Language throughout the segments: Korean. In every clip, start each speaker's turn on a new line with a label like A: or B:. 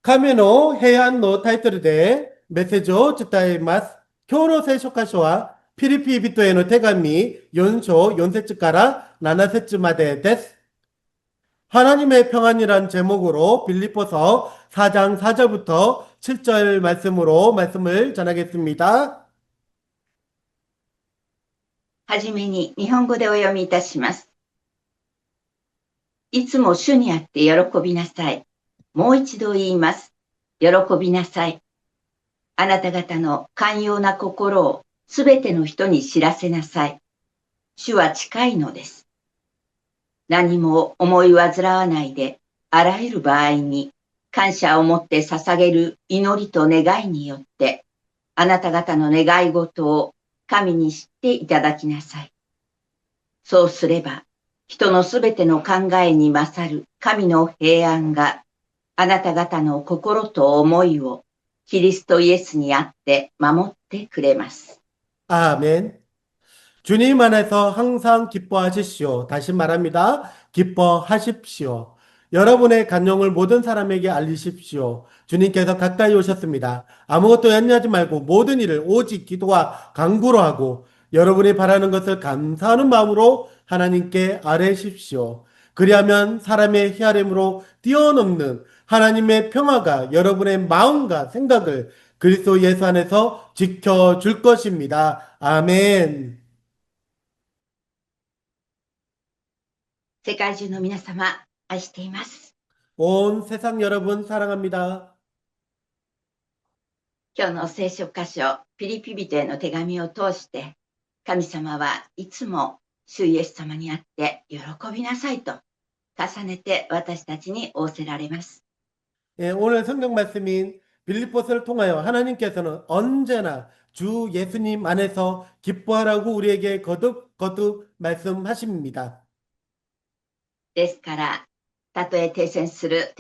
A: 亀の平安のタイトルでメッセージを伝えます。今日の聖書箇所は、ピリピ人への手紙4장 4節から7節までです。 하나님의 평안이란 제목으로 빌립보서 4장 4절부터 7절 말씀으로 말씀을 전하겠습니다.
B: はじめに日本語でお読みいたします。いつも主にあって喜びなさい。もう一度言います。喜びなさい。あなた方の寛容な心をすべての人に知らせなさい。主は近いのです。何も思い煩わないで、あらゆる場合に感謝を持って捧げる祈りと願いによって、あなた方の願い事を神に知っていただきなさい。そうすれば、人のすべての考えに勝る神の平安が、あなた方の心と思いをキリストイエスにあって守ってくれます。
A: 아멘. 주님 안에서 항상 기뻐하십시오. 다시 말합니다. 기뻐하십시오. 여러분의 간용을 모든 사람에게 알리십시오. 주님께서 가까이 오셨습니다. 아무것도 연연하지 말고 모든 일을 오직 기도와 간구로 하고 여러분이 바라는 것을 감사하는 마음으로 하나님께 아뢰십시오. 그리하면 사람의 헤아림으로 뛰어넘는 하나님의 평화가 여러분의 마음과 생각을 그리스도 예수 안에서 지켜줄 것입니다. 아멘.
B: 世界中の皆様、愛しています。
A: 온 세상 여러분 사랑합니다.
B: 今日の聖書箇所、ピリピ人への手紙を通して、神様はいつも主イエス様にあって喜びなさいと重ねて私たちに仰せられます。
A: 예, 오늘 성경 말씀인 빌립보서를 통하여 하나님께서는 언제나 주 예수님 안에서 기뻐하라고 우리에게 거듭 말씀하십니다.
B: ですから、たとえ停戦する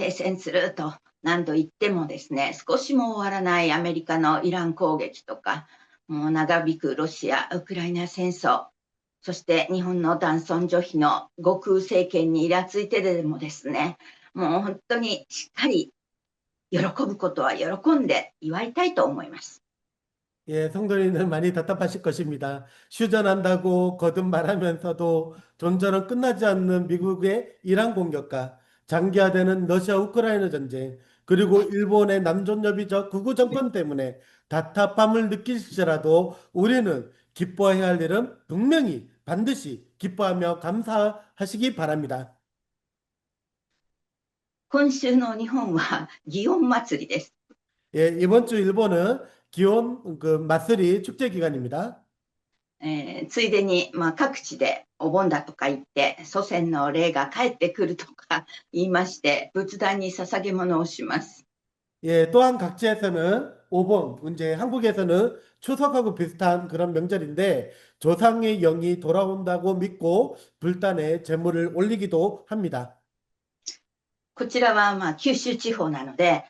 B: と何度言ってもですね、少しも終わらないアメリカのイラン攻撃とか、もう長引くロシア・ウクライナ戦争、そして日本の男尊女卑の極右政権にイラついてでもですね、もう本当にしっかり喜ぶことは喜んで祝いたいと思います。
A: 예, 성도님들 많이 답답하실 것입니다. 휴전한다고 거듭 말하면서도 전전은 끝나지 않는 미국의 이란 공격과 장기화되는 러시아 우크라이나 전쟁, 그리고 일본의 남존여비적 극우 정권 때문에 답답함을 느낄지라도 우리는 기뻐해야 할 일은 분명히 반드시 기뻐하며 감사하시기 바랍니다.
B: 今週の日本は祇園祭りです。
A: 예, 이번 주 일본은 기온 마쓰리 축제 기간입니다.
B: ついでに、各地でお盆だとか言って、祖先の霊が帰ってくるとか言いまして、仏壇に捧げ物をします。
A: 예, 또한 각지에서는 오본, 이제 한국에서는 추석하고 비슷한 그런 명절인데 조상의 영이 돌아온다고 믿고 불단에 제물을 올리기도 합니다.
B: こちらは九州地方なので、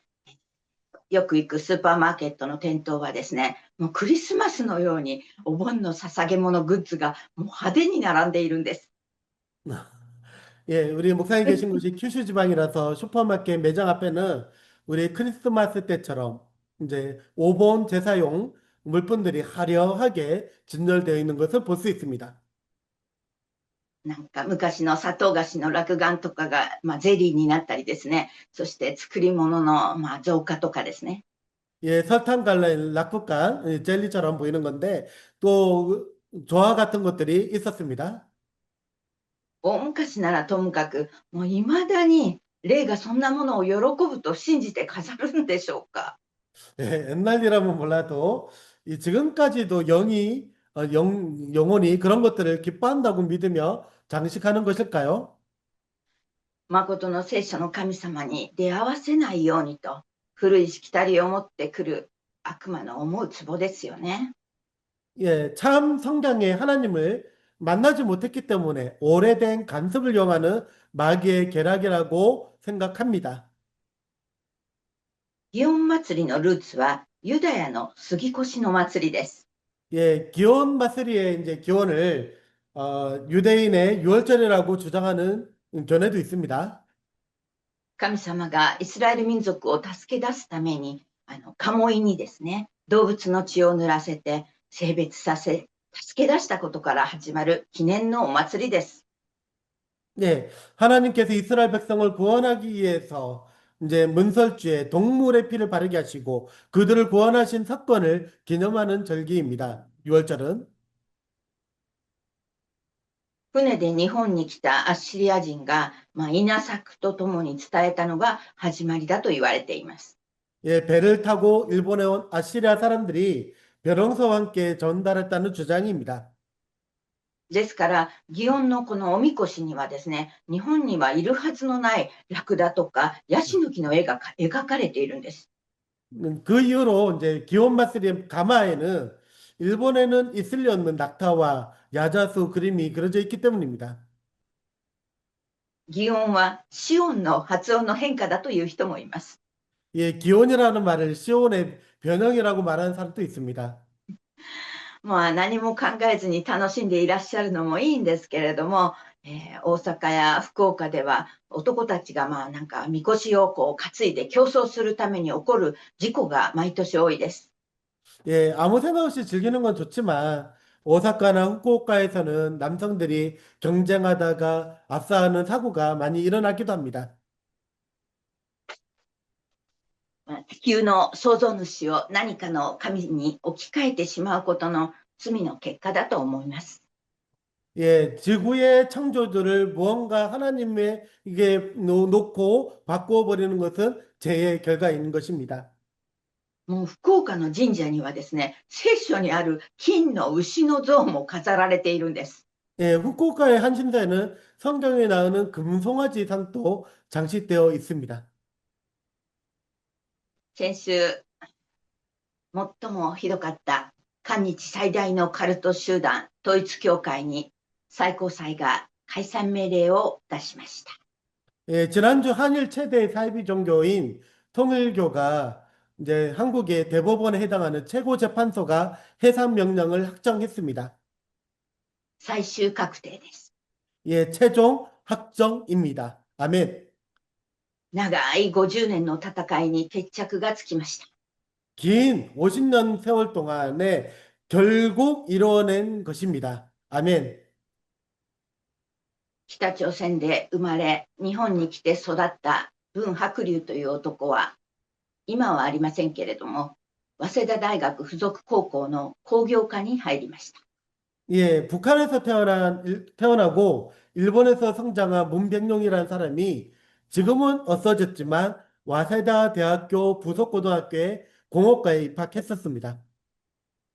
B: よく行くスーパーマーケットの店頭はですね、もうクリスマスのようにお盆の捧げ物グッズがもう派手に並んでいるんです。
A: 예, 우리 목사님 계신 곳이 큐슈 지방이라서 슈퍼마켓 매장 앞에는 우리 크리스마스 때처럼 이제 오본 제사용 물품들이 화려하게 진열되어 있는 것을 볼 수 있습니다.
B: なんか昔の砂糖菓子の落雁とかが、ゼリーになったりですね、そして作り物の、造花とかですね、
A: 예, 설탕 갈라인 락국간 젤리처럼 보이는 건데 또 조화 같은 것들이 있었습니다.
B: 大昔ならともかく、もういまだに霊がそんなものを喜ぶと信じて飾るんでしょうか。
A: 예, 옛날이라면 몰라도 지금까지도 영혼이 그런 것들을 기뻐한다고 믿으며 장식하는 것일까요?
B: 誠の聖書の神様に出会わせないようにと、古いしきたりを持ってくる悪魔の思うツボですよね。
A: 예, 참 성경의 하나님을 만나지 못했기 때문에 오래된 간섭을 이용하는 마귀의 계략이라고 생각합니다.
B: 祇園祭りのルーツはユダヤの杉越の祭りです。
A: 예, 기온 마스리의 이제 기원을 유대인의 유월절이라고 주장하는 견해도 있습니다.
B: 神様がイスラエル民族を助け出すために、カモイにですね、動物の血を塗らせて性別させ、助け出したことから始まる記念のお祭りです。
A: 예, 하나님께서 이스라엘 백성을 구원하기 위해서 이제 문설주에 동물의 피를 바르게 하시고 그들을 구원하신 사건을 기념하는 절기입니다. 6월절은.
B: 船で日本に来たアッシリア人が、稲作とともに伝えたのが始まりだと言われています。
A: 예, 배를 타고 일본에 온 아시리아 사람들이 벼랑서와 함께 전달했다는 주장입니다.
B: ですから、祇園のこのおみこしにはですね、日本にはいるはずのないラクダとかヤシの木の絵が描かれているんです。
A: 그 이후로 이제 기온마쓰리 가마에는 일본에는 있을 리 없는 낙타와 야자수 그림이 그려져 있기 때문입니다.
B: 祇園はシオンの発音の変化だという人もいます。
A: 예, 기온이라는 말을 시온의 변형이라고 말하는 사람도 있습니다.
B: 何も考えずに楽しんでいらっしゃるのもいいんですけれども、大阪や福岡では男たちがなんかみこしをこう担いで競争するために起こる事故が毎年多いです。
A: 예, 아무 생각 없이 즐기는 건 좋지만 오사카나 후쿠오카에서는 남성들이 경쟁하다가 압사하는 사고가 많이 일어나기도 합니다.
B: 地球の創造主を何かの神に置き換えてしまうことの罪の結果だと思います。
A: 예, 지구의 창조주를 무언가 하나님에게 놓고 바꾸어 버리는 것은 죄의 결과인 것입니다.
B: もう福岡の神社にはですね、聖書にある金の牛の像も飾られているんです。
A: 예, 후쿠오카의 한 신사에는 성경에 나오는 금송아지 상도 장식되어 있습니다.
B: 先週、最もひどかった韓日最大のカルト集団統一教会に最高裁が解散命令を出しました。
A: 예, 지난주 한일 최대 사이비 종교인 통일교가 이제 한국의 대법원에 해당하는 최고재판소가 해산 명령을 확정했습니다.
B: 最終確定です。
A: 예, 최종 확정입니다. 아멘.
B: 長い50年の戦いに決着がつきました。
A: 긴 50년 세월 동안에 결국 이뤄낸 것입니다. 아멘.
B: 北朝鮮で生まれ、日本に来て育った文伯龍という男は、今はありませんけれども、早稲田大学附属高校の工業科に入りました。
A: 예, 북한에서 태어나고 일본에서 성장한 문백룡이라는 사람이 지금은 없어졌지만 와세다 대학교 부속고등학교에 공업과에 입학했었습니다.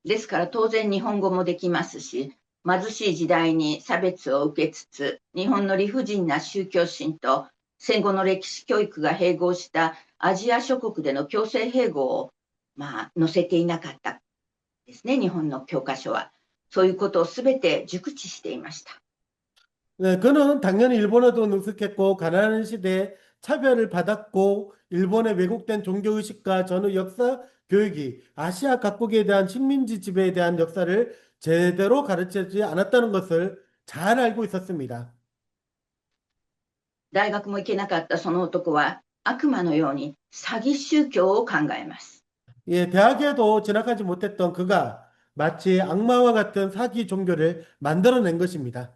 B: ですから当然日本語もできますし、貧しい時代に差別を受けつつ、日本の理不尽な宗教心と戦後の歴史教育が併合したアジア諸国での強制併合を載せていなかったですね、日本の教科書は。そういうことをすべて熟知していました。
A: 네, 그는 당연히 일본어도 능숙했고 가난한 시대에 차별을 받았고 일본의 왜곡된 종교의식과 전후 역사 교육이 아시아 각국에 대한 식민지 지배에 대한 역사를 제대로 가르치지 않았다는 것을 잘 알고 있었습니다.
B: 大学も行けなかったその男は悪魔のように詐欺宗教を考えます。
A: 예, 대학에도 진학하지 못했던 그가 마치 악마와 같은 사기 종교를 만들어낸 것입니다.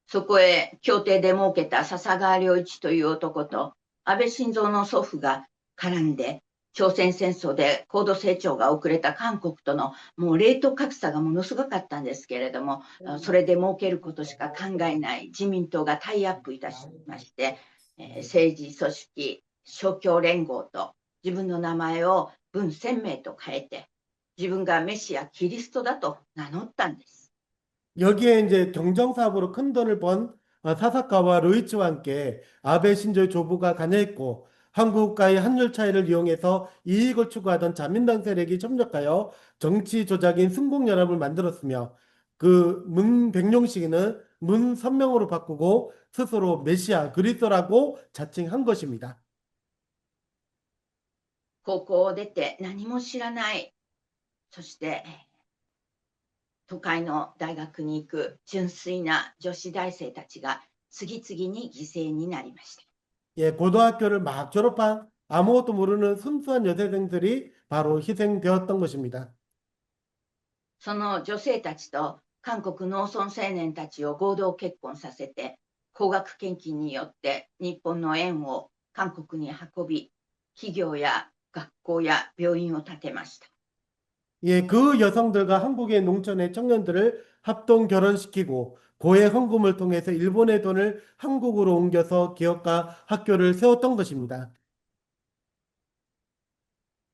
B: そこへ協定で設けた笹川良一という男と安倍晋三の祖父が絡んで、朝鮮戦争で高度成長が遅れた韓国とのもうレート格差がものすごかったんですけれども、それで儲けることしか考えない自民党がタイアップいたしまして、政治組織勝共連合と自分の名前を文鮮明と変えて、自分がメシアキリストだと名乗ったんです。
A: 여기에 이제 경정사업으로 큰 돈을 번 사사카와 루이치와 함께 아베 신조의 조부가 관여했고 한국과의 환율 차이를 이용해서 이익을 추구하던 자민당 세력이 협력하여 정치 조작인 순공연합을 만들었으며 그 문백룡씨는 문선명으로 바꾸고 스스로 메시아 그리스도라고 자칭한 것입니다.
B: 高校を出て何も知らない、そして都会の大学に行く純粋な女子大生たちが次々に犠牲になりました。
A: 예, 고등학교를 막 졸업한 아무것도 모르는 순수한 여대생들이 바로 희생되었던 것입니다.
B: その女性たちと韓国農村青年たちを合同結婚させて、高額献金によって日本の円を韓国に運び、企業や学校や病院を建てました。
A: 예, 그 여성들과 한국의 농촌의 청년들을 합동 결혼시키고 고액 헌금을 통해서 일본의 돈을 한국으로 옮겨서 기업과 학교를 세웠던 것입니다.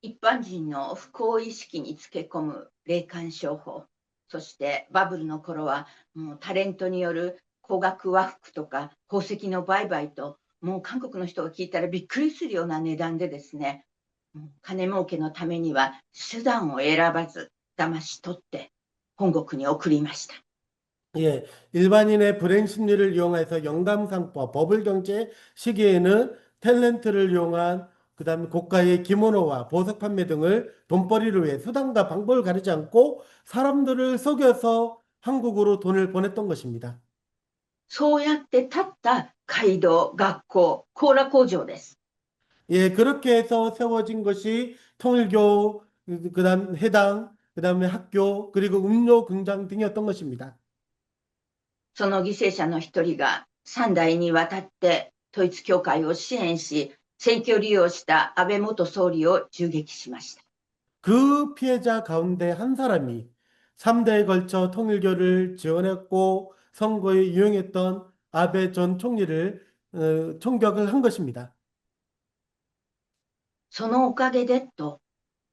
B: 一般人の不幸意識につけ込む霊感商法、そしてバブルの頃はもうタレントによる高額和服とか宝石の売買と、もう韓国の人が聞いたらびっくりするような値段でですね、金儲けのためには手段を選ばず騙し取って本国に送りました。
A: 예, 일반인의 불행 심리를 이용해서 영감상법, 버블경제 시기에는 탤런트를 이용한 그다음에 고가의 기모노와 보석 판매 등을 돈벌이를 위해 수단과 방법을 가리지 않고 사람들을 속여서 한국으로 돈을 보냈던 것입니다.
B: そうやって建った街道、学校、コーラ工場です。
A: 예, 그렇게 해서 세워진 것이 통일교, 그다음 해당, 그다음에 학교, 그리고 음료 공장 등이었던 것입니다.
B: その犠牲者の一人が3代にわたって統一教会を支援し、選挙利用した安倍元総理を銃撃しました。
A: 그 피해자 가운데 한 사람이 3대에 걸쳐 통일교를 지원했고 선거에 이용했던 아베 전 총리를 총격을 한 것입니다.
B: そのおかげでと、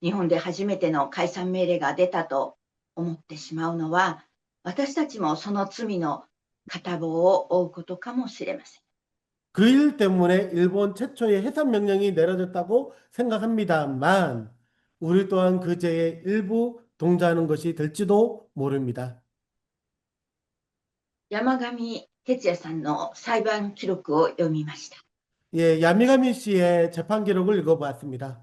B: 日本で初めての解散命令が出たと思ってしまうのは、私たちもその罪の片棒を負うことかもしれません。
A: 그 일 때문에 일본 최초의 해산 명령이 내려졌다고 생각합니다만 우리 또한 그 죄의 일부 동조하는 것이 될지도 모릅니다.
B: 山上徹也さんの裁判記録を読みました。
A: 예, 야미가미 씨의 재판 기록을 읽어보았습니다.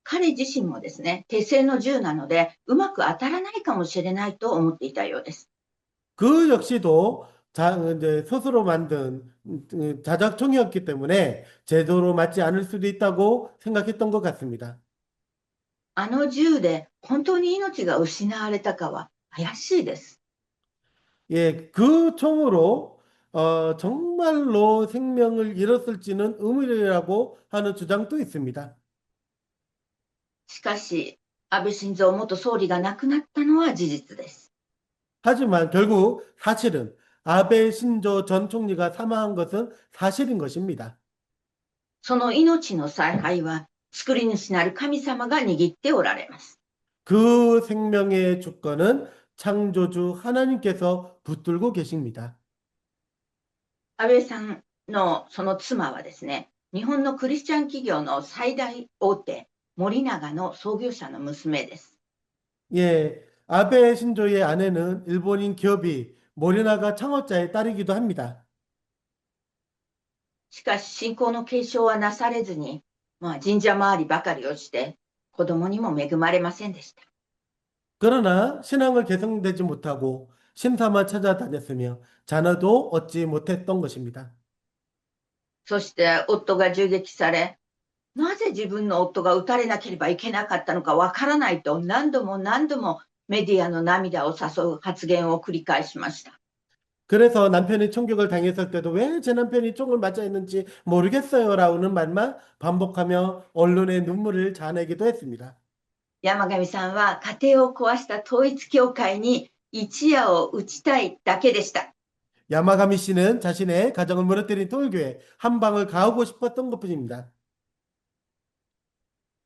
B: 彼自身もですね、手製の銃なので、うまく当たらないかもしれないと思っていたようです。
A: 그 역시도 이제 스스로 만든 자작총이었기 때문에 제도로 맞지 않을 수도 있다고 생각했던 것 같습니다.
B: あの銃で本当に命が失われたかは怪しいです。
A: 예, 그 총으로 정말로 생명을 잃었을지는 의문이라고 하는 주장도 있습니다.
B: しかし、安倍晋三元総理が亡くなったのは事実です。
A: 하지만 결국 사실은 아베 신조 전 총리가 사망한 것은 사실인 것입니다.
B: その命の采配は、作り主なる神様が握っておられます。
A: 그 생명의 주권은 창조주 하나님께서 붙들고 계십니다.
B: 安倍さんのその妻はですね、日本のクリスチャン企業の最大大手、森永の創業者の娘です。
A: 예, 아베 신조의 아내는 일본인 기업이 모리나가 창업자의 딸이기도 합니다.
B: しかし信仰の継承はなされずに、神社周りばかりをして、子供にも恵まれませんでした。
A: 그러나 신앙을 개성되지 못하고 신사만 찾아다녔으며 자녀도 얻지 못했던 것입니다.
B: そして夫が銃撃され、なぜ自分の夫が撃たれなければいけなかったのかわからないと何度も何度もメディアの涙を誘う発言を繰り返しました。
A: 그래서 남편이 총격을 당했을 때도 왜 제 남편이 총을 맞아 있는지 모르겠어요라는 말만 반복하며 언론에 눈물을 자아내기도 했습니다.
B: 山上さんは家庭を壊した統一教会に一夜を打ちたいだけでした。
A: 야마가미 씨는 자신의 가정을 무너뜨린 통일교에 한 방을 가하고 싶었던 것뿐입니다.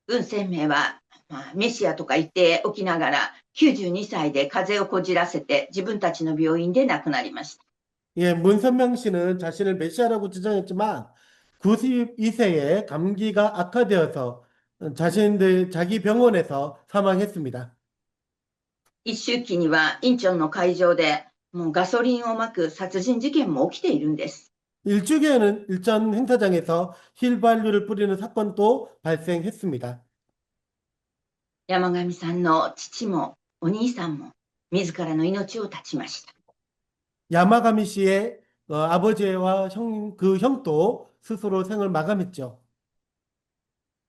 B: 文鮮明は、メシアとか言っておきながら92歳で風邪をこじらせて自分たちの病院で亡くなりました。
A: 예, 문선명 씨는 자신을 메시아라고 주장했지만 92세에 감기가 악화되어서 자기 병원에서 사망했습니다.
B: 一周期にはインチョンの会場でもうガソリンをまく殺人事件も起きているんです。
A: 일주기에는 일전 행사장에서 휘발유를 뿌리는 사건도 발생했습니다.
B: 山上さんの父もお兄さんも自らの命を絶ちました。
A: 야마가미 씨의 아버지와 그 형도 스스로 생을 마감했죠.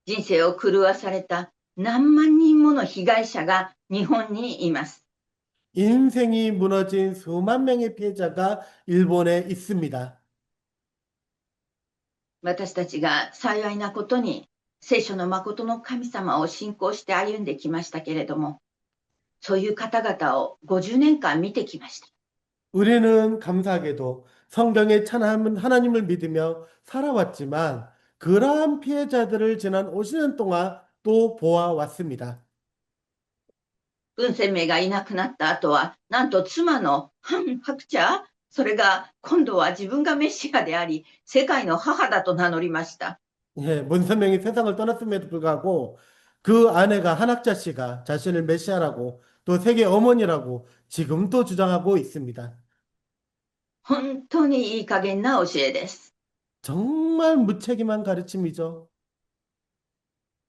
B: 人生を狂わされた何万人もの被害者が日本にいます。
A: 인생이 무너진 수만 명의 피해자가 일본에 있습니다.
B: 私たちが幸いなことに聖書の誠の神様を信仰して歩んできましたけれども、そういう方々を50年間見てきました。
A: 우리는 감사하게도 성경의 참 하나님을 믿으며 살아왔지만 그러한 피해자들을 지난 50년 동안 또 보아왔습니다.
B: 文鮮明がいなくなった後は、なんと妻のハン・ハクチャー、それが今度は自分がメシアであり、世界の母だと名乗りました。
A: 예, 문선명이 세상을 떠났음에도 불구하고 그 아내가 한학자 씨가 자신을 메시아라고 또 세계 어머니라고 지금도 주장하고 있습니다.
B: 本当にいい加減な教えです。
A: 정말 무책임한 가르침이죠.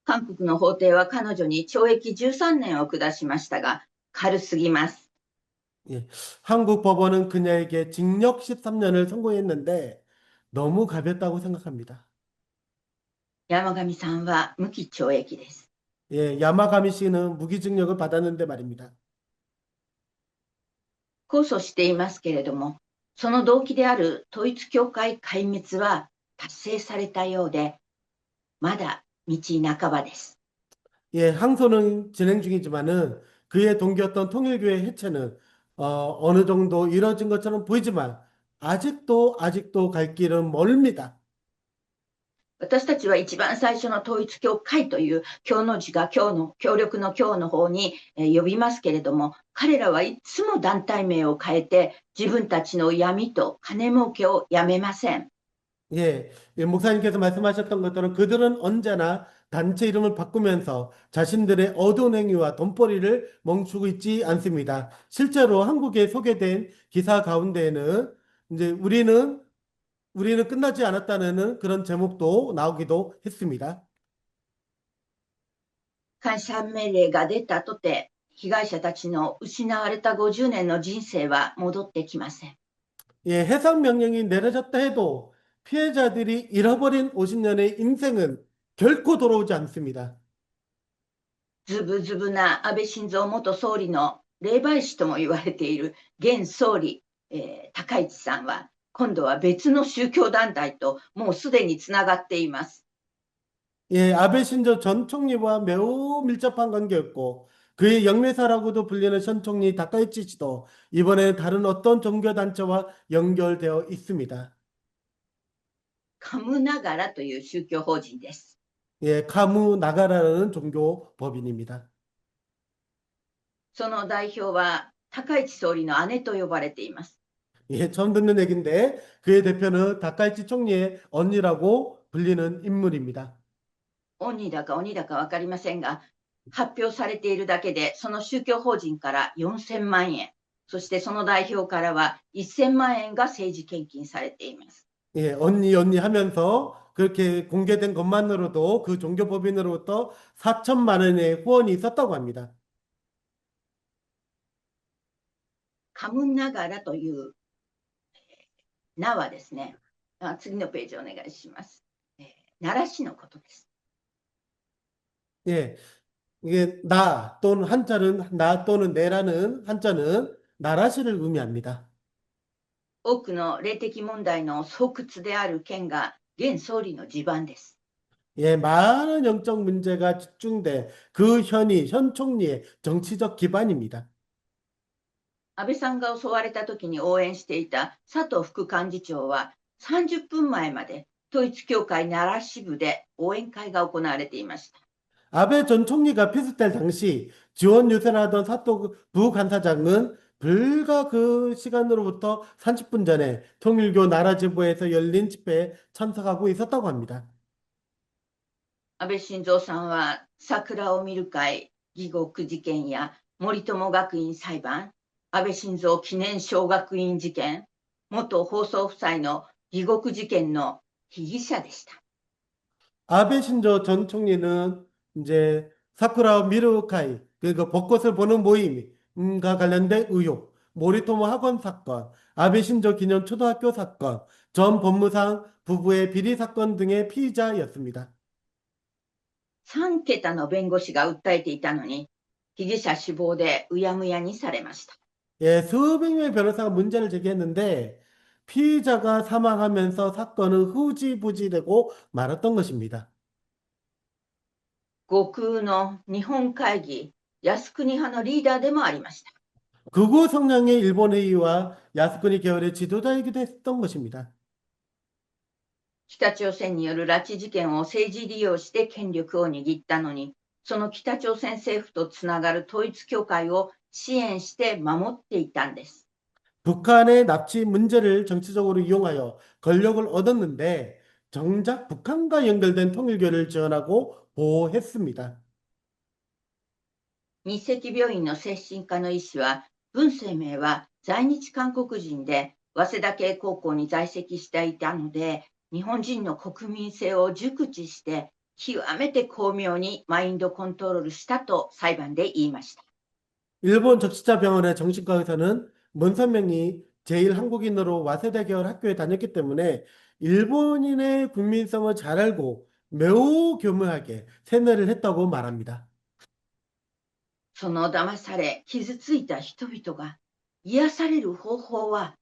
B: 韓国の法廷は彼女に懲役13年を下しましたが、軽すぎます。
A: 예, 한국 법원은 그녀에게 징역 13년을 선고했는데 너무 가볍다고 생각합니다.
B: 山上さんは無期懲役です。
A: 예, 야마가미 씨는 무기징역을 받았는데 말입니다.
B: 控訴していますけれども、その動機である統一教会壊滅は達成されたようで、まだ道半ばです。
A: 예, 항소는 진행 중이지만은 그의 동기였던 통일교회 해체는 어느 정도 이뤄진 것처럼 보이지만 아직도 갈 길은 멀습니다.
B: 私たちは一番最初の統一教会という教の字が教の協力の教の方に呼びますけれども、彼らはいつも団体名を変えて自分たちの闇と金儲けをやめません。
A: 예, 예, 목사님께서 말씀하셨던 것처럼 그들은 언제나 단체 이름을 바꾸면서 자신들의 어두운 행위와 돈벌이를 멈추고 있지 않습니다. 실제로 한국에 소개된 기사 가운데에는 이제 우리는 끝나지 않았다는 그런 제목도 나오기도 했습니다.
B: 解散命令が出たとて、被害者たちの失われた50年の人生は戻ってきません。
A: 예, 해상 명령이 내려졌다 해도 피해자들이 잃어버린 50년의 인생은 결코 돌아오지 않습니다.
B: ズブズブな安倍晋三元総理の霊媒師とも言われている現総理、高市さんは、今度は別の宗教団体ともうすでにつながっています。
A: 예, 아베 신조 전 총리와 매우 밀접한 관계였고 그의 영매사라고도 불리는 전 총리 다카이치 씨도 이번에 다른 어떤 종교단체와 연결되어 있습니다.
B: カムナガラという宗教法人です。
A: 예, 카무 나가라는 종교 법인입니다.
B: その代表は高市総理の姉と呼ばれています。
A: 예, 처음 듣는 얘기인데 그의 대표는 다카이치 총리의 언니라고 불리는 인물입니다.
B: 鬼だか鬼だか分かりませんが、発表されているだけで、その宗教法人から4000万円、そしてその代表からは1000万円が政治献金されています。
A: 예, 언니 하면서 그렇게 공개된 것만으로도 그 종교법인으로부터 4천만 원의 후원이 있었다고 합니다.
B: カムナガラという名はですね、次のページお願いします。奈良市のことです。
A: 예, 이게 나 또는 한자는 나 또는 내라는 한자는 나라시를 의미합니다.
B: 多くの霊的問題の巣窟である県が現総理の地盤です。
A: 예, 많은 영적 문제가 집중돼 그 현 총리의 정치적 기반입니다.
B: 安倍さんが襲われた時に応援していた佐藤副幹事長は30分前まで統一教会奈良支部で応援会が行われていました。
A: 아베 전 총리가 피습될 당시 지원 유세하던 사또 부간사장은 불과 그 시간으로부터 30분 전에 통일교 나라지부에서 열린 집회에 참석하고 있었다고 합니다.
B: 安倍晋三さんは桜を見る会、義国事件や森友学院裁判、安倍晋三記念小学院事件、元放送夫妻の義国事件の被疑者でした。
A: 아베 신조 전 총리는 이제 사쿠라 미르카이 그러니까 벚꽃을 보는 모임과 관련된 의혹 모리토모 학원 사건, 아베 신조 기념 초등학교 사건, 전 법무상 부부의 비리 사건 등의 피의자였습니다.
B: 3桁の弁護士が訴えていたのに、被疑者死亡でうやむやにされました。
A: 예, 수백 명의 변호사가 문제를 제기했는데 피의자가 사망하면서 사건은 후지부지되고 말았던 것입니다.
B: 悟空の日本会議靖国派のリーダーでもありました。
A: 극우 성향의 일본 회의와 야스쿠니 계열의 지도자이기도 했던 것입니다.
B: 北朝鮮による拉致事件を政治利用して権力を握ったのに、その北朝鮮政府とつながる統一教会を支援して守っていたんです。
A: 북한의 납치 문제를 정치적으로 이용하여 권력을 얻었는데 정작 북한과 연결된 통일교를 지원하고 보호했습니다.
B: 日赤病院の精神科の医師は、文鮮明は在日韓国人で早稲田系高校に在籍していたので、日本人の国民性を熟知して、極めて巧妙にマインドコントロールしたと裁判で言いました。
A: 일본 적시자병원의 정신과 의사는 문선명이 제일 한국인으로 와세다 계열 학교에 다녔기 때문에 일본인의 국민성을 잘 알고 매우 교묘하게 세뇌를 했다고 말합니다.
B: その騙され、傷ついた人々が癒される方法は、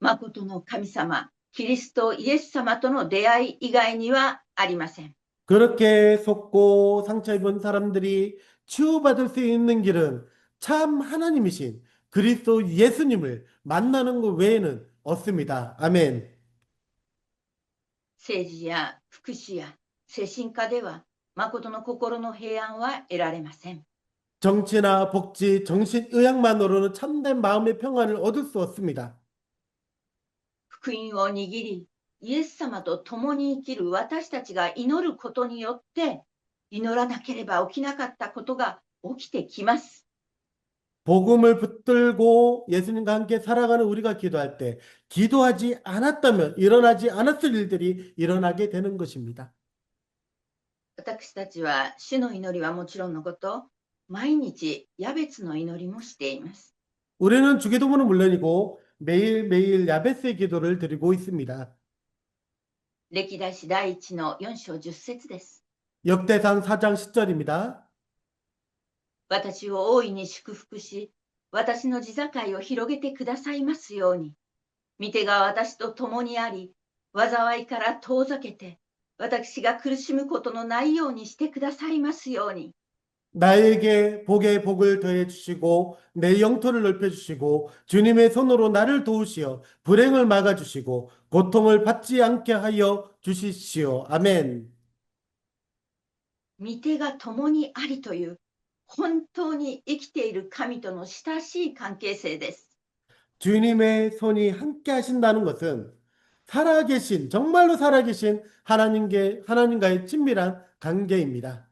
B: 誠の神様、キリストイエス様との出会い以外にはありません。
A: 그렇게 속고 상처 입은 사람들이 치유받을 수 있는 길은 참 하나님이신 그리스도 예수님을 만나는 것 외에는 없습니다. 아멘.
B: 政治や福祉や精神科では、誠の心の平安は得られません。
A: 정치나 복지, 정신의학만으로는 참된 마음의 평안을 얻을 수 없습니다.
B: 福音を握り、イエス様と共に生きる私たちが祈ることによって、祈らなければ起きなかったことが起きてきます。
A: 복음을 붙들고 예수님과 함께 살아가는 우리가 기도할 때 기도하지 않았다면 일어나지 않았을 일들이 일어나게 되는 것입니다.
B: 私たちは主の祈りはもちろんのこと、毎日ヤベツの祈りもしています。
A: 우리는 주기도문은 물론이고 매일매일 야베스의 기도를 드리고 있습니다.
B: 歴代史第1の4章10節です。
A: 역대상 4장 10절입니다.
B: 私を大いに祝福し、私の地境を広げてくださいますように。御手が私と共にあり、災いから遠ざけて、私が苦しむことのないようにしてくださいますように。
A: 나에게 복의 복을 더해 주시고 내 영토를 넓혀 주시고 주님의 손으로 나를 도우시어 불행을 막아 주시고 고통을 받지 않게 하여 주시시오. 아멘.
B: 御手が共にありという、本当に生きている神との親しい関係性です。
A: 주님의 손이 함께 하신다는 것은 살아계신 정말로 살아계신 하나님과의 친밀한 관계입니다.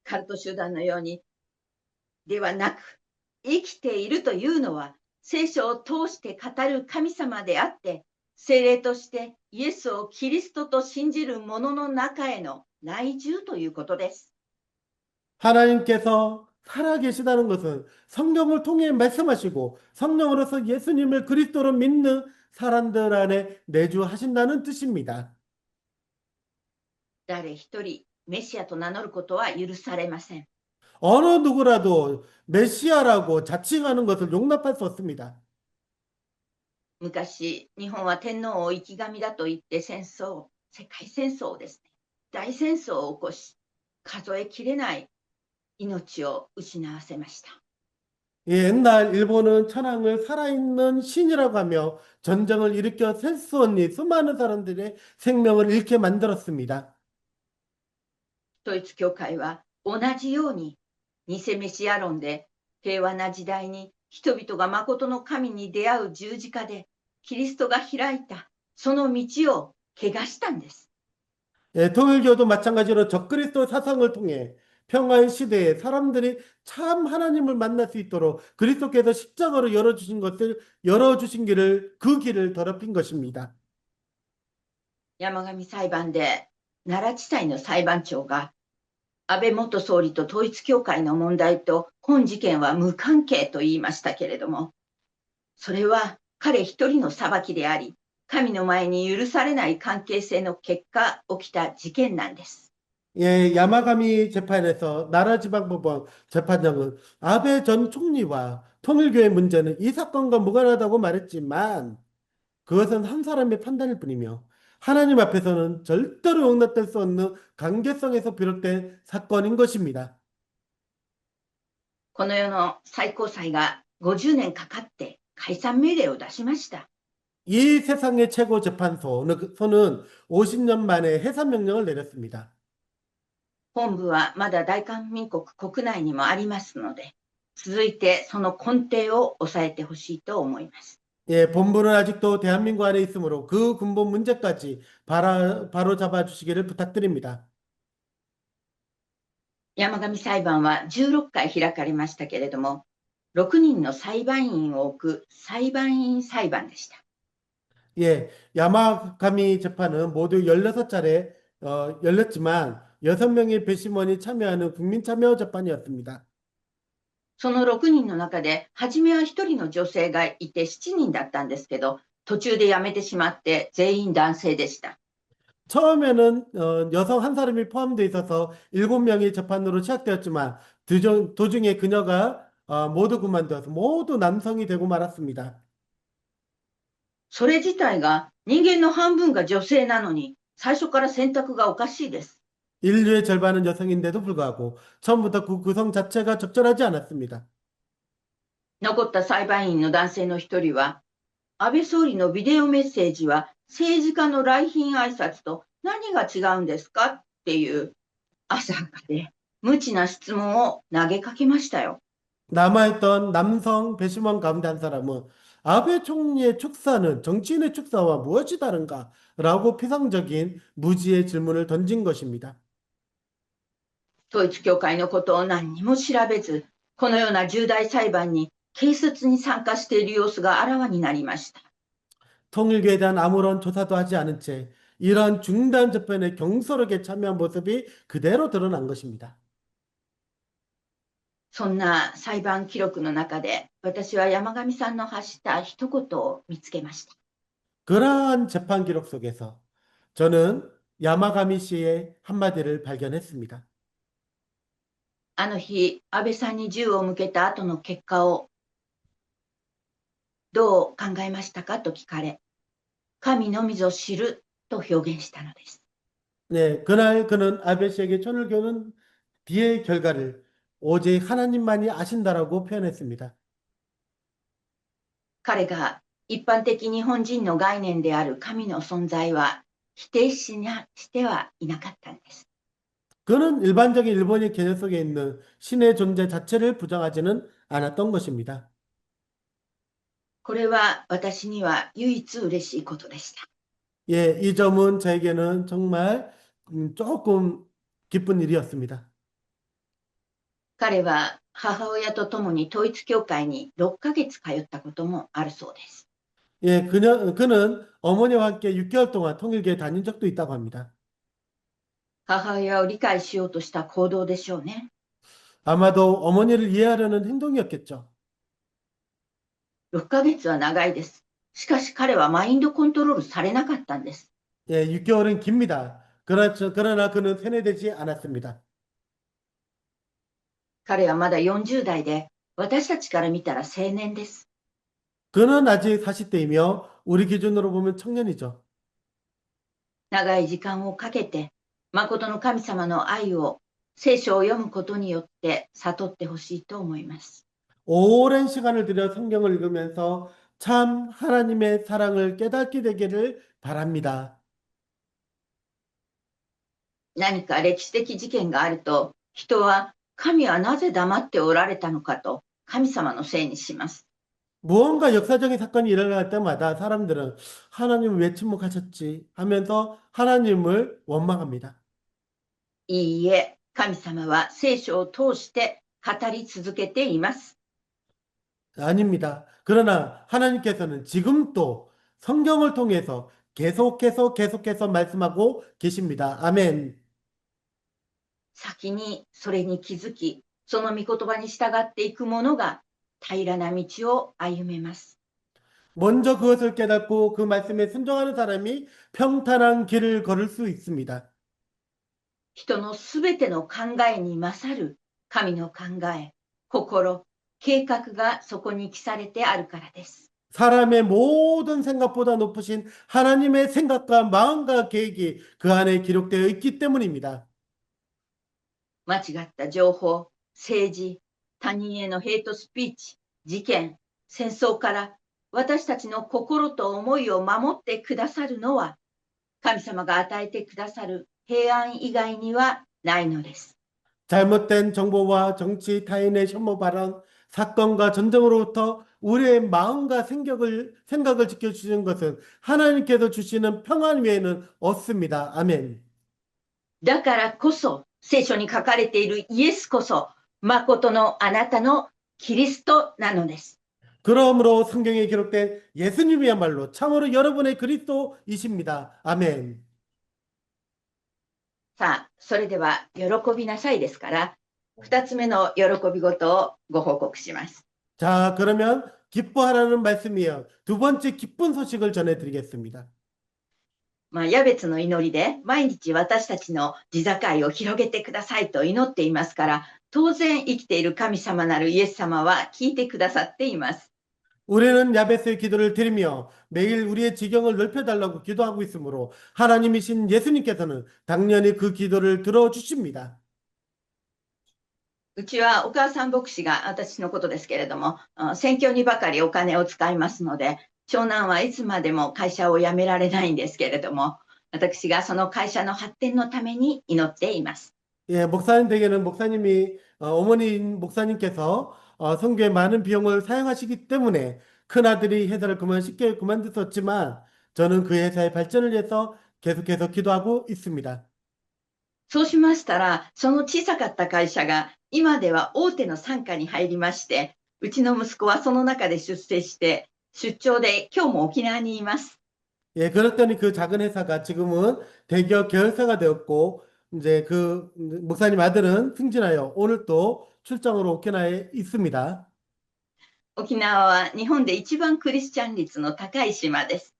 B: カルト集団のようにではなく、生きているというのは聖書を通して語る神様であって、聖霊としてイエスをキリストと信じる者の中への内住ということです。
A: 하나님께서 살아계시다는 것은 성경을 통해 말씀하시고 성령으로서 예수님을 그리스도로 믿는 사람들 안에 내주하신다는 뜻입니다.
B: 誰一人メシアと名乗ることは許されません。
A: 어느 누구라도 메시아라고 자칭하는 것을 용납할 수 없습니다.
B: 昔、日本は天皇を生き神だと言って世界戦争ですね。大戦争を起こし、数えきれない命を失わせました。
A: 옛날 일본은 천황을 살아있는 신이라고 하며 전쟁을 일으켜 셀 수 없는 수많은 사람들의 생명을 잃게 만들었습니다.
B: 統一教会は同じように偽メシア論で平和な時代に人々が誠の神に出会う十字架でキリストが開いたその道を汚したんです。
A: 예, 통일교도 마찬가지로 적그리스도 사상을 통해 평화의 시대에 사람들이 참 하나님을 만날 수 있도록 그리스도께서 십자가로 열어주신 길을 그 길을 더럽힌 것입니다.
B: 山上裁判で奈良地裁の裁判長が安倍元総理と統一教会の問題と本事件は無関係と言いましたけれども、それは彼一人の裁きであり、神の前に許されない関係性の結果起きた事件なんです。
A: 예, 야마가미 재판에서 나라지방법원 재판장은 아베 전 총리와 통일교의 문제는 이 사건과 무관하다고 말했지만 그것은 한 사람의 판단일 뿐이며 하나님 앞에서는 절대로 용납될 수 없는 관계성에서 비롯된 사건인 것입니다.
B: この世の最高裁が50年かかって解散命令を出しました。
A: 이 세상의 최고 재판소는 50년 만에 해산 명령을 내렸습니다.
B: 本部はまだ大韓民国国内にもありますので、続いてその根底を抑えてほしいと思います。
A: 예, 본부는 아직도 대한민국 안에 있으므로 그 근본 문제까지 바로 잡아 주시기를 부탁드립니다.
B: 山上裁判は16回開かれましたけれども、6人の裁判員を置く裁判員裁判でした。
A: 예, 야마가미 재판은 모두 16차례 열렸지만 6명의 배심원이 참여하는 국민 참여 재판이었습니다.
B: その6人の中で、初めは1人の女性がいて7人だったんですけど、途中で辞めてしまって全員男性でした。
A: 처음에는 여성 한 사람이 포함되어 있어서 7명이 재판으로 시작되었지만 도중에 그녀가 모두 그만두어서 모두 남성이 되고 말았습니다.
B: それ自体が人間の半分が女性なのに、最初から選択がおかしいです。
A: 인류의 절반은 여성인데도 불구하고 처음부터 그 구성 자체가 적절하지 않았습니다.
B: 残った裁判員の男性の一人は、安倍総理のビデオメッセージは政治家の来賓挨拶と何が違うんですかっていう浅はかで無知な質問を投げかけましたよ。
A: 남아있던 남성 배심원 가운데 한 사람은 아베 총리의 축사는 정치인의 축사와 무엇이 다른가? 라고 피상적인 무지의 질문을 던진 것입니다.
B: 統一教会のことを何にも調べず、このような重大裁判に軽率に参加している様子があらわになりました。
A: 통일교에 대한 아무런 조사도 하지 않은 채 이런 중대한 재판에 경솔하게 참여한 모습이 그대로 드러난 것입니다.
B: そんな裁判記録の中で、私は山上さんの発した一言を見つけました。
A: 그러한 재판 기록 속에서 저는 야마가미 씨의 한마디를 발견했습니다.
B: あの日、安倍さんに銃を向けた後の結果をどう考えましたかと聞かれ、神のみぞ知ると表現したのです。
A: 네, 그날 그는 아베 씨에게 천을 겨눈 뒤의 결과를 오직 하나님만이 아신다라고 표현했습니다.
B: 彼が一般的日本人の概念である神の存在は否定してはいなかったんです。
A: 그는 일반적인 일본의 개념 속에 있는 신의 존재 자체를 부정하지는 않았던 것입니다.
B: これは私には唯一嬉しいことでした。
A: 예, 이 점은 저에게는 정말 조금 기쁜 일이었습니다.
B: 彼は母親と共に統一教会に6ヶ月通ったこともあるそうです。
A: 예, 그는 어머니와 함께 6개월 동안 통일교에 다닌 적도 있다고 합니다.
B: 母親を理解しようとした行動でしょうね。
A: 아마도 어머니를 이해하려는 행동이었겠죠.
B: 6ヶ月は長いです。しかし彼はマインドコントロールされなかったんです。
A: 예, 6개월은 깁니다. 그러나 그는 세뇌되지 않았습니다.
B: 彼はまだ40代で、私たちから見たら青年です。
A: 그는 아직 40대이며 우리 기준으로 보면 청년이죠.
B: 長い時間をかけて、誠の神様の愛を聖書を読むことによって悟ってほしいと思います。
A: 오랜 시간을 들여 성경을 읽으면서 참 하나님의 사랑을 깨닫게 되기를 바랍니다.
B: 何か歴史的事件があると、人は神はなぜ黙っておられたのかと神様のせいにします。
A: 무언가 역사적인 사건이 일어날 때마다 사람들은 하나님을 왜 침묵하셨지 하면서 하나님을 원망합니다.
B: いいえ、神様は聖書を通して語り続けています。
A: 아닙니다. 그러나 하나님께서는 지금도 성경을 통해서 계속해서 말씀하고 계십니다. 아멘.
B: 先にそれに気づき、その御言葉に従っていく者が平らな道を歩めます。
A: 먼저 그것을 깨닫고 그 말씀에 순종하는 사람이 평탄한 길을 걸을 수 있습니다.
B: 人のすべての考えに勝る神の考え、心、計画がそこに記されてあるからです。
A: 사람의 모든 생각보다 높으신 하나님의 생각과 마음과 계획이 그 안에 기록되어 있기 때문입니다.
B: 間違った情報、政治、他人へのヘイトスピーチ、事件、戦争から私たちの心と思いを守ってくださるのは、神様が与えてくださる平安以外にはないのです。
A: 잘못된 정보와 정치, 타인의 혐오 발언, 사건과 전쟁으로부터 우리의 마음과 생각을 지켜주시는 것은 하나님께서 주시는 평안 외에는 없습니다. 아멘.
B: だからこそ、聖書に書かれているイエスこそ、誠のあなたのキリストなのです。
A: 그러므로 성경에 기록된 예수님이야말로 참으로 여러분의 그리스도이십니다. 아멘.
B: さあ、それでは、喜びなさいですから、二つ目の喜び事をご報告します。
A: 자, 그러면 기뻐하라는 말씀이에요. 두 번째 기쁜 소식을 전해드리겠습니다.
B: ヤベツの祈りで毎日私たちの地境を広げてくださいと祈っていますから、当然生きている神様なるイエス様は聞いてくださっています。
A: 우리는 야베스의 기도를 드리며 매일 우리의 지경을 넓혀달라고 기도하고 있으므로 하나님이신 예수님께서는 당연히 그 기도를 들어주십니다.
B: うちはお母さん牧師が私のことですけれども、宣教にばかりお金を使いますので、長男はいつまでも会社を辞められないんですけれども、私がその会社の発展のために祈っています。
A: 예, 목사님 댁에는 목사님이 어머니인 목사님께서 선교에 많은 비용을 사용하시기 때문에 큰아들이 회사를 쉽게 그만뒀었지만 저는 그 회사의 발전을 위해서 계속해서 기도하고 있습니다.
B: そうしましたら、その小さかった会社が今では大手の傘下に入りまして、うちの息子はその中で出世して、出張で今日も沖縄にいます。
A: 예, 그랬더니 그 작은 회사가 지금은 대기업 계열사가 되었고 이제 그 목사님 아들은 승진하여 오늘 또 출장으로 오키나와에 있습니다.
B: 沖縄は日本で一番クリスチャン率の高い島です。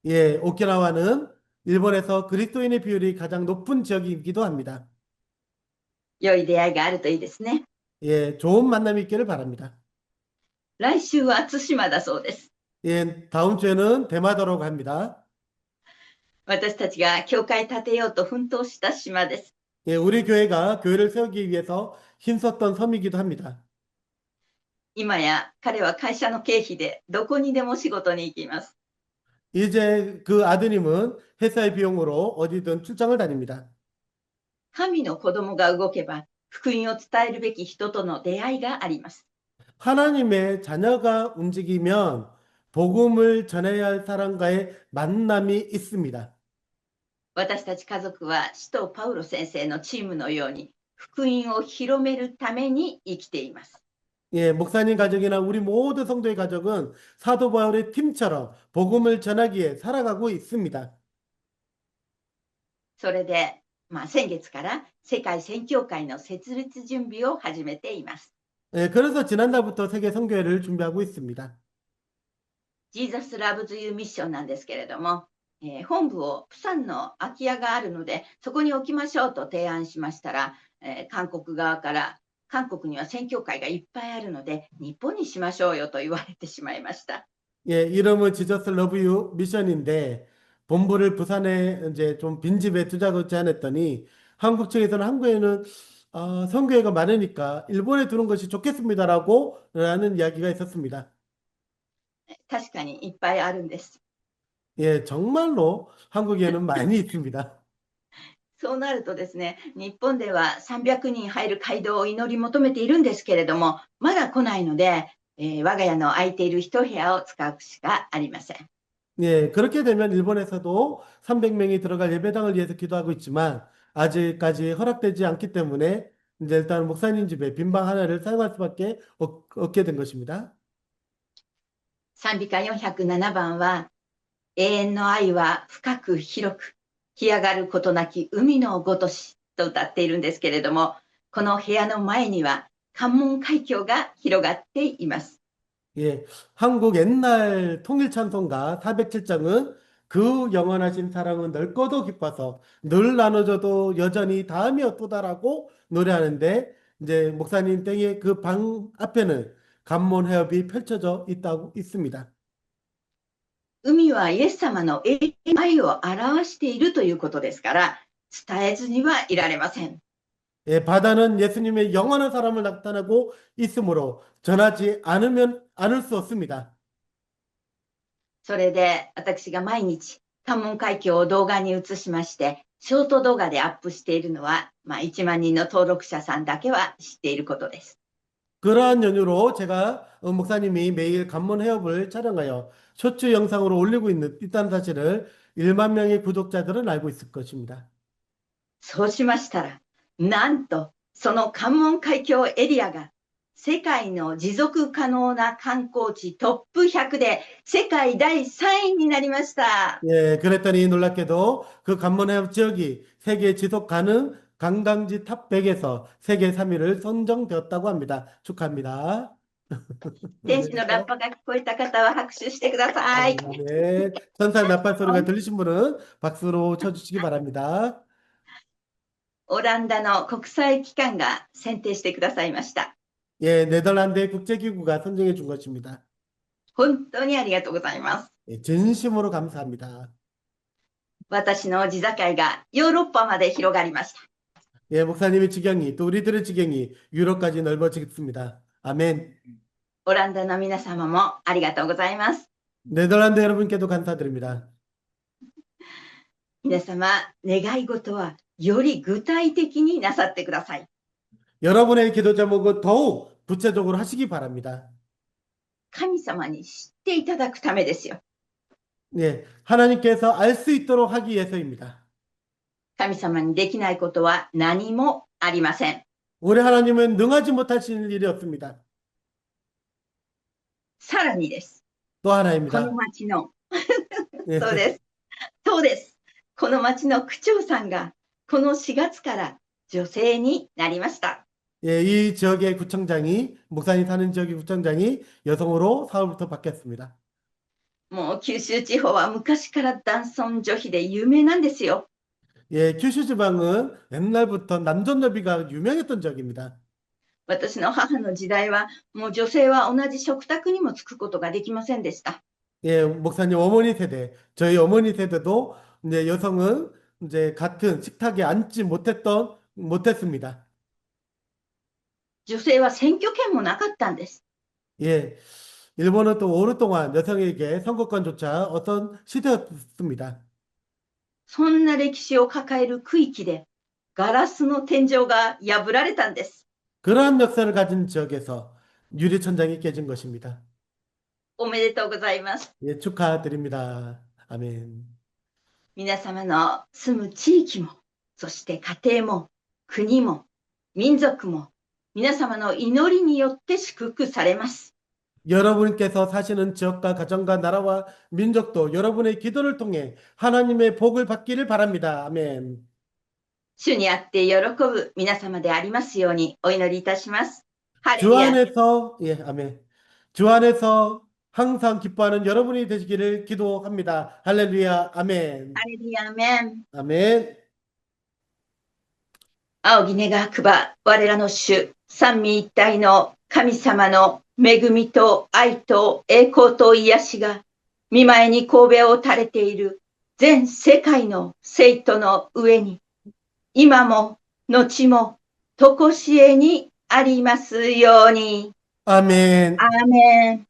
A: 예, 오키나와는 일본에서 그리스도인의 비율이 가장 높은 지역이기도 합니다.
B: 良い出会いがあるといいですね。
A: 예, 좋은 만남이 있기를 바랍니다.
B: 来週は対馬だそうです。
A: 예, 다음 주에는 대마도로 갑니다.
B: 私たちが教会建てようと奮闘した島です。
A: 예, 우리 교회가 교회를 세우기 위해서 힘썼던 섬이기도 합니다.
B: 今や彼は会社の経費でどこにでも仕事に行きます。
A: 이제 그 아드님은 회사의 비용으로 어디든 출장을 다닙니다.
B: 神の子供が動けば、福音を伝えるべき人との出会いがあります。
A: 하나님의 자녀가 움직이면 복음을 전해야 할 사람과의 만남이 있습니다.
B: 私たち家族は使徒パウロ先生のチームのように福音を広めるために生きています。
A: 예, 목사님 가족이나 우리 모든 성도의 가족은 사도 바울의 팀처럼 복음을 전하기에 살아가고 있습니다.
B: それで、先月から世界宣教会の設立準備を始めています。
A: 예, 그래서 지난달부터 세계 선교회를 준비하고 있습니다.
B: ジーザスラブズユーミッションなんですけれども、本部をプサンの空き家があるので、そこに置きましょうと提案しましたら、韓国側から、韓国には宣教会がいっぱいあるので、日本にしましょうよと言われてしまいました。
A: 예, 이름은 지저스 러브 유 미션인데 본부를 부산에 이제 좀 빈집에 두자고 제안했더니 한국 측에서는 한국에는 선교회가 많으니까 일본에 두는 것이 좋겠습니다라고 라는 이야기가 있었습니다.
B: 確かにいっぱいあるんです。
A: 예, 정말로 한국에는 많이 있습니다.
B: そうなるとですね、日本では300人入る街道を祈り求めているんですけれども、まだ来ないので、我が家の空いている一部屋を使うしかありません。
A: 예, 그렇게 되면 일본에서도 300명이 들어갈 예배당을 위해서 기도하고 있지만 아직까지 허락되지 않기 때문에 이제 일단 목사님 집에 빈방 하나를 사용할 수밖에 없게 된 것입니다.
B: 賛美歌407番は、永遠の愛は深く広く、干上がることなき海のごとしと歌っているんですけれども、この部屋の前には関門海峡が広がっています。
A: 예, 한국 옛날 통일 찬송가 407장은 그 영원하신 사랑은 넓고도 깊어서 늘 나눠줘도 여전히 다음이 없도다라고 노래하는데 이제 목사님 땡의 그 방 앞에는 관문 해협이 펼쳐져 있다고 있습니다.
B: 海はイエス様の永遠の愛を表しているということですから、伝えずにはいられません。
A: 예, 바다는 예수님의 영원한 사랑을 나타내고 있으므로 전하지 않을 수 없습니다.
B: それで私が毎日関門海峡を動画に映しまして、ショート動画でアップしているのは、1万人の登録者さんだけは知っていることです。
A: 그러한 연유로 제가 목사님이 매일 관문 해협을 촬영하여 쇼츠 영상으로 올리고 있다는 사실을 1만 명의 구독자들은 알고 있을 것입니다.
B: そうしましたら、なんとその関門海峡エリアが世界の持続可能な観光地トップ100で世界第3位になりました。
A: 예, 그랬더니 놀랍게도 그 관문 해협 지역이 세계 지속 가능 관광지 탑 100에서 세계 3위를 선정되었다고 합니다. 축하합니다.
B: 天使のラッパが聞こえた方は拍手してください。
A: 네, 천사의 나팔 소리가 들리신 분은 박수로 쳐주시기 바랍니다.
B: オランダの国際機関が選定してくださいました。
A: 예, 네덜란드의 국제기구가 선정해 준 것입니다.
B: 本当にありがとうございます。
A: 예, 진심으로 감사합니다.
B: 私の地境がヨーロッパまで広がりました。
A: 예, 목사님의 지경이 또 우리들의 지경이 유럽까지 넓어지겠습니다. 아멘.
B: オランダの皆様もありがとうございます。
A: 네덜란드 여러분께도 감사드립니다.
B: 皆様、願い事はより具体的になさってください。
A: 여러분의 기도 제목은 더욱 구체적으로 하시기 바랍니다.
B: 神様に知っていただくためですよ。
A: 예, 하나님께서 알 수 있도록 하기 위해서입니다.
B: 神様にできないことは何もありません。
A: 우리 하나님은 능하지 못하시는 일이 없습니다.
B: さらにです。
A: 또
B: こ
A: 하나입니다.
B: の町の、
A: 예,
B: そうです。そうです。この町の区長さんが、この4月から女性になりました。
A: 예, 이 지역의 구청장이 목사님 사는 지역의 구청장이 여성으로 4월부터 바뀌었습니다.
B: もう九州地方は昔から男尊女卑で有名なんですよ。
A: 예, 규슈 지방은 옛날부터 남존여비가 유명했던 지역입니다.
B: 私の母の時代は、もう女性は同じ食卓にもつくことができませんでした。
A: 예, 목사님 어머니 세대, 저희 어머니 세대도 이제 여성은 이제 같은 식탁에 앉지 못했습니다.
B: 女性は選挙権もなかったんです。
A: 예, 일본은 또 오랫동안 여성에게 선거권조차 어떤 시대였습니다.
B: そんな歴史を抱える区域で、ガラスの天井が破られたんです。
A: 그러한 역사를 가진 지역에서 유리천장이 깨진 것입니다.
B: おめでとうございます。
A: 예, 축하드립니다. 아멘.
B: 皆様の住む地域も、そして家庭も、国も、民族も、皆様の祈りによって祝福されます。
A: 여러분께서 사시는 지역과 가정과 나라와 민족도 여러분의 기도를 통해 하나님의 복을 받기를 바랍니다. 아멘.
B: 主にあって喜ぶ皆様でありますようにお祈りいたします。ハレ
A: 주
B: ルヤ。
A: 안에서, 예, 아멘. 주 안에서 항상 기뻐하는 여러분이 되시기를 기도합니다. 할렐루야. 아멘.
B: ハレルヤ、アメン。
A: 아멘.
B: 仰ぎ願くば、我らの主、三位一体の神様の恵みと愛と栄光と癒しが、御前に神戸を垂れている全世界の生徒の上に、今も、後も、とこしえにありますように。
A: 아멘.
B: アーメン。